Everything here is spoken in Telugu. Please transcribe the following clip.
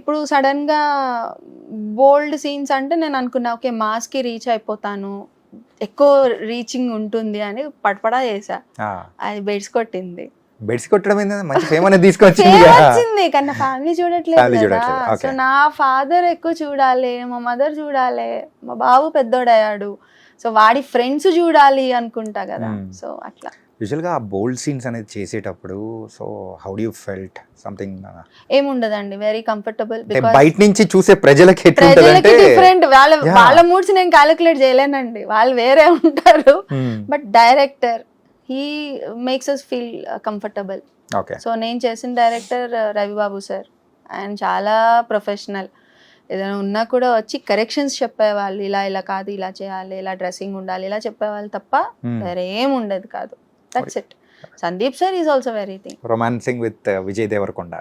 ఇప్పుడు సడన్గా బోల్డ్ సీన్స్ అంటే నేను అనుకున్నా ఓకే మాస్కి రీచ్ అయిపోతాను, ఎక్కువ రీచింగ్ ఉంటుంది అని పడపడా చేసా. అది బెడ్స్ కొట్టింది. బెడ్స్ కొట్టడం ఏంటంటే మంచి ఫేమ్ అనేది తీసుకొచ్చింది Fame కదా. వచ్చింది కానీ ఫ్యామిలీ చూడట్లేదు Family కదా. చూడట్లేదు, సో okay. నా ఫాదర్ ఎక్కువ చూడాలి, మా మదర్ చూడాలి, మా బాబు పెద్దోడయ్యాడు, సో వాడి ఫ్రెండ్స్ చూడాలి అనుకుంటా కదా. సో అట్లా యూజువల్గా ఆ బోల్డ్ సీన్స్ అనేది చేసేటప్పుడు so how do you felt something ఏముండదండి, వెరీ కంఫర్టబుల్. బయట నుంచి చూసే ప్రజలకి ప్రజలకి డిఫరెంట్, వాళ్ళ Yeah. వాళ్ళ మూడ్స్ నేను క్యాలిక్యులేట్ చేయలేనండి, వాళ్ళు వేరే ఉంటారు. But director he makes us feel comfortable. Okay. So నేను చేసిన డైరెక్టర్ రవిబాబు సార్, ఆయన చాలా ప్రొఫెషనల్. ఏదైనా ఉన్నా కూడా వచ్చి కరెక్షన్స్ చెప్పేవాళ్ళు, ఇలా ఇలా కాదు, ఇలా చేయాలి, ఇలా డ్రెస్సింగ్ ఉండాలి, ఇలా చెప్పేవాళ్ళు తప్ప వేరే ఏం ఉండదు కాదు. That's it. Sandeep sir is also very thing. Romancing with Vijay Devarakonda.